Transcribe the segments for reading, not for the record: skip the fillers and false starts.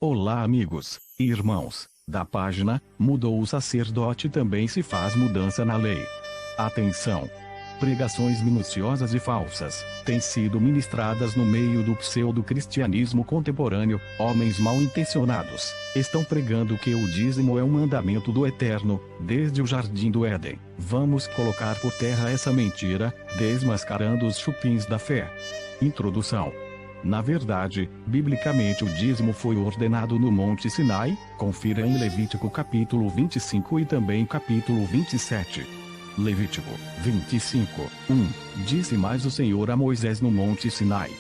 Olá amigos e irmãos da página Mudou o Sacerdote também se faz mudança na lei. Atenção! Pregações minuciosas e falsas têm sido ministradas no meio do pseudo-cristianismo contemporâneo. Homens mal intencionados estão pregando que o dízimo é um mandamento do Eterno, desde o Jardim do Éden. Vamos colocar por terra essa mentira, desmascarando os chupins da fé. Introdução. Na verdade, biblicamente o dízimo foi ordenado no Monte Sinai, confira em Levítico capítulo 25 e também capítulo 27. Levítico 25, 1, disse mais o Senhor a Moisés no Monte Sinai.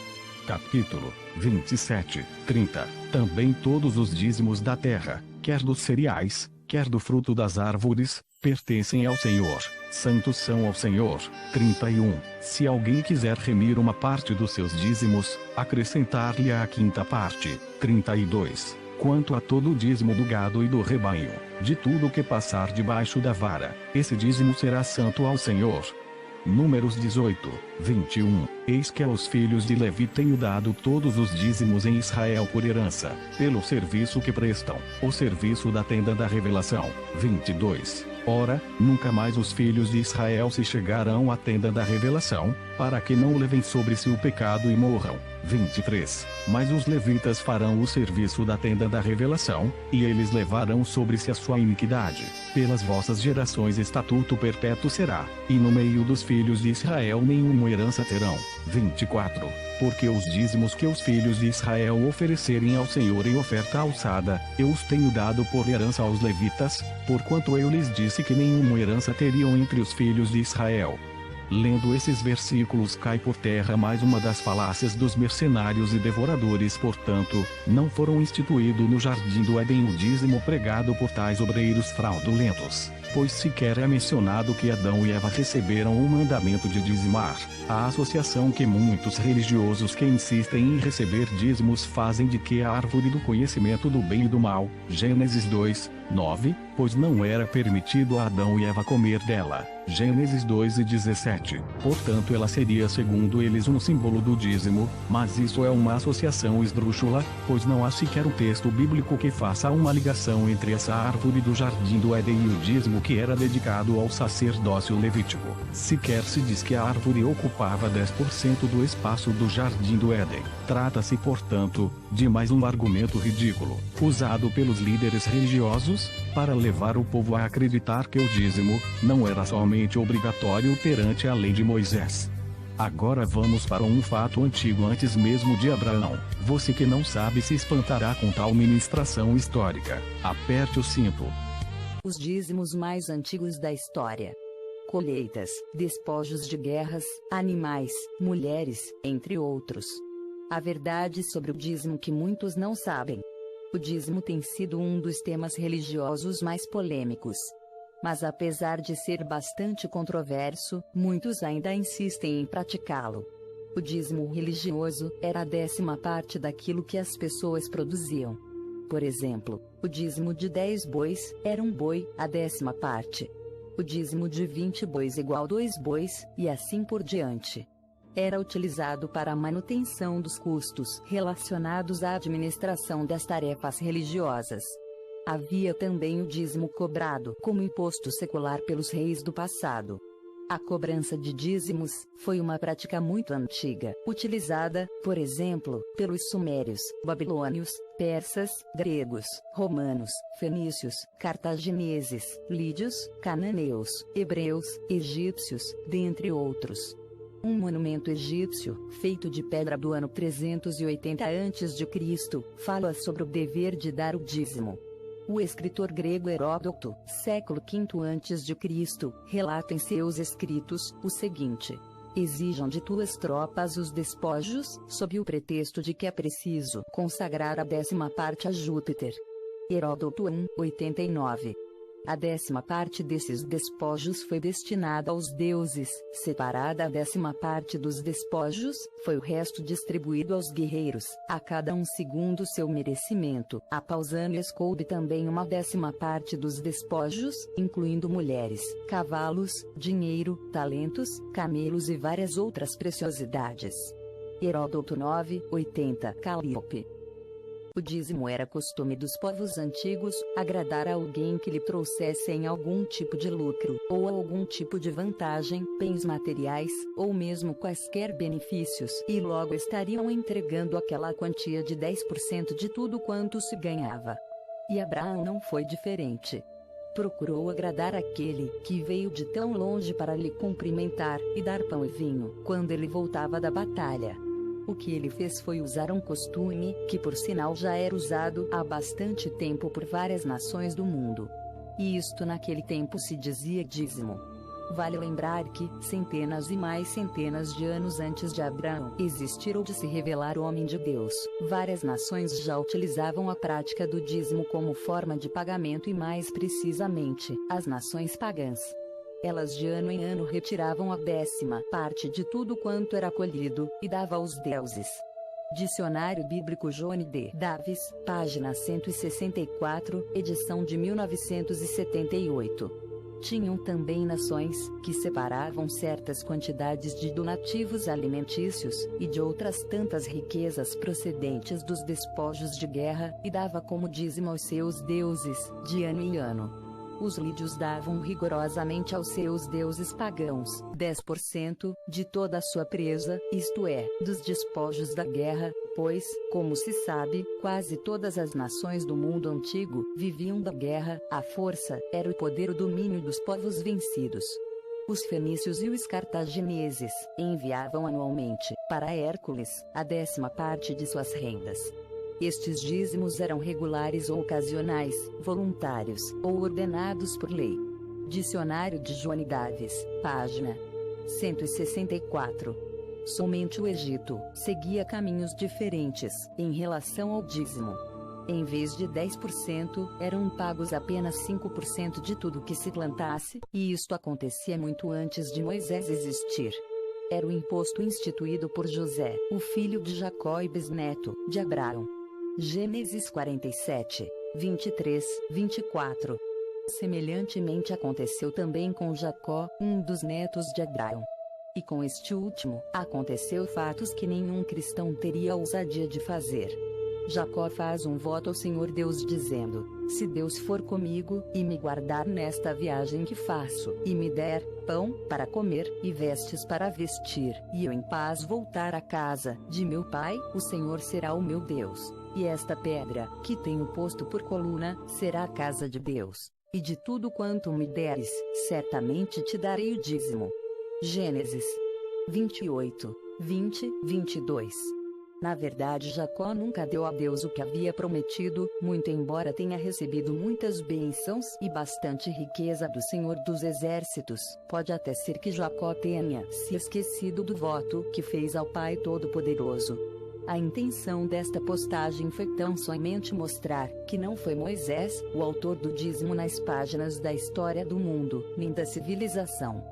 Capítulo 27, 30, também todos os dízimos da terra, quer dos cereais, quer do fruto das árvores, pertencem ao Senhor, santos são ao Senhor. 31. Se alguém quiser remir uma parte dos seus dízimos, acrescentar-lhe a quinta parte. 32. Quanto a todo o dízimo do gado e do rebanho, de tudo que passar debaixo da vara, esse dízimo será santo ao Senhor. Números 18, 21. Eis que aos filhos de Levi tenho dado todos os dízimos em Israel por herança, pelo serviço que prestam, o serviço da tenda da revelação. 22. Ora, nunca mais os filhos de Israel se chegarão à tenda da revelação, para que não levem sobre si o pecado e morram. 23. Mas os levitas farão o serviço da tenda da revelação, e eles levarão sobre si a sua iniquidade. Pelas vossas gerações estatuto perpétuo será, e no meio dos filhos de Israel nenhuma herança terão. 24. Porque os dízimos que os filhos de Israel oferecerem ao Senhor em oferta alçada, eu os tenho dado por herança aos levitas, porquanto eu lhes disse que nenhuma herança teriam entre os filhos de Israel. Lendo esses versículos cai por terra mais uma das falácias dos mercenários e devoradores. Portanto, não foram instituído no jardim do Éden o dízimo pregado por tais obreiros fraudulentos, pois sequer é mencionado que Adão e Eva receberam o mandamento de dizimar. A associação que muitos religiosos que insistem em receber dízimos fazem de que a árvore do conhecimento do bem e do mal, Gênesis 2, 9, pois não era permitido a Adão e Eva comer dela, Gênesis 2 e 17, portanto ela seria segundo eles um símbolo do dízimo, mas isso é uma associação esdrúxula, pois não há sequer um texto bíblico que faça uma ligação entre essa árvore do jardim do Éden e o dízimo que era dedicado ao sacerdócio levítico. Sequer se diz que a árvore ocupava 10% do espaço do jardim do Éden. Trata-se, portanto, de mais um argumento ridículo, usado pelos líderes religiosos, para levar o povo a acreditar que o dízimo não era somente obrigatório perante a lei de Moisés. Agora vamos para um fato antigo antes mesmo de Abraão. Você que não sabe se espantará com tal ministração histórica. Aperte o cinto. Os dízimos mais antigos da história. Colheitas, despojos de guerras, animais, mulheres, entre outros. A verdade sobre o dízimo que muitos não sabem. O dízimo tem sido um dos temas religiosos mais polêmicos. Mas apesar de ser bastante controverso, muitos ainda insistem em praticá-lo. O dízimo religioso era a 10ª parte daquilo que as pessoas produziam. Por exemplo, o dízimo de 10 bois era um boi, a 10ª parte. O dízimo de 20 bois igual 2 bois, e assim por diante. Era utilizado para a manutenção dos custos relacionados à administração das tarefas religiosas. Havia também o dízimo cobrado como imposto secular pelos reis do passado. A cobrança de dízimos foi uma prática muito antiga, utilizada, por exemplo, pelos sumérios, babilônios, persas, gregos, romanos, fenícios, cartagineses, lídios, cananeus, hebreus, egípcios, dentre outros. Um monumento egípcio, feito de pedra do ano 380 a.C., fala sobre o dever de dar o dízimo. O escritor grego Heródoto, século V a.C., relata em seus escritos o seguinte: exijam de tuas tropas os despojos, sob o pretexto de que é preciso consagrar a 10ª parte a Júpiter. Heródoto 1, 89. A 10ª parte desses despojos foi destinada aos deuses, separada a 10ª parte dos despojos, foi o resto distribuído aos guerreiros, a cada um segundo seu merecimento. A Pausanias coube também uma 10ª parte dos despojos, incluindo mulheres, cavalos, dinheiro, talentos, camelos e várias outras preciosidades. Heródoto 9, 80. Calíope. O dízimo era costume dos povos antigos, agradar a alguém que lhe trouxessem algum tipo de lucro, ou algum tipo de vantagem, bens materiais, ou mesmo quaisquer benefícios, e logo estariam entregando aquela quantia de 10% de tudo quanto se ganhava. E Abraão não foi diferente. Procurou agradar aquele que veio de tão longe para lhe cumprimentar e dar pão e vinho quando ele voltava da batalha. O que ele fez foi usar um costume que, por sinal, já era usado há bastante tempo por várias nações do mundo. E isto naquele tempo se dizia dízimo. Vale lembrar que, centenas e mais centenas de anos antes de Abraão existir ou de se revelar o homem de Deus, várias nações já utilizavam a prática do dízimo como forma de pagamento e, mais precisamente, as nações pagãs. Elas de ano em ano retiravam a 10ª parte de tudo quanto era colhido, e dava aos deuses. Dicionário Bíblico Johnny D. Davis, página 164, edição de 1978. Tinham também nações, que separavam certas quantidades de donativos alimentícios, e de outras tantas riquezas procedentes dos despojos de guerra, e dava como dízimo aos seus deuses, de ano em ano. Os lídios davam rigorosamente aos seus deuses pagãos 10% de toda a sua presa, isto é, dos despojos da guerra, pois, como se sabe, quase todas as nações do mundo antigo viviam da guerra. A força era o poder, o domínio dos povos vencidos. Os fenícios e os cartagineses enviavam anualmente, para Hércules, a 10ª parte de suas rendas. Estes dízimos eram regulares ou ocasionais, voluntários, ou ordenados por lei. Dicionário de Johnny Davis, página 164. Somente o Egito seguia caminhos diferentes em relação ao dízimo. Em vez de 10%, eram pagos apenas 5% de tudo que se plantasse, e isto acontecia muito antes de Moisés existir. Era o imposto instituído por José, o filho de Jacó e bisneto de Abraão. Gênesis 47, 23, 24. Semelhantemente aconteceu também com Jacó, um dos netos de Abraão. E com este último, aconteceu fatos que nenhum cristão teria a ousadia de fazer. Jacó faz um voto ao Senhor Deus dizendo: se Deus for comigo, e me guardar nesta viagem que faço, e me der pão para comer, e vestes para vestir, e eu em paz voltar à casa de meu pai, o Senhor será o meu Deus. E esta pedra, que tenho posto por coluna, será a casa de Deus. E de tudo quanto me deres, certamente te darei o dízimo. Gênesis 28, 20, 22. Na verdade, Jacó nunca deu a Deus o que havia prometido, muito embora tenha recebido muitas bênçãos e bastante riqueza do Senhor dos Exércitos. Pode até ser que Jacó tenha se esquecido do voto que fez ao Pai Todo-Poderoso. A intenção desta postagem foi tão somente mostrar que não foi Moisés o autor do dízimo nas páginas da história do mundo, nem da civilização.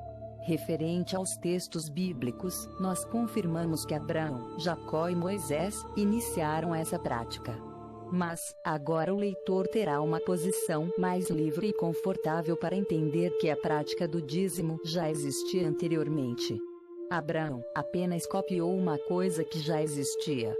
Referente aos textos bíblicos, nós confirmamos que Abraão, Jacó e Moisés iniciaram essa prática. Mas, agora o leitor terá uma posição mais livre e confortável para entender que a prática do dízimo já existia anteriormente. Abraão apenas copiou uma coisa que já existia.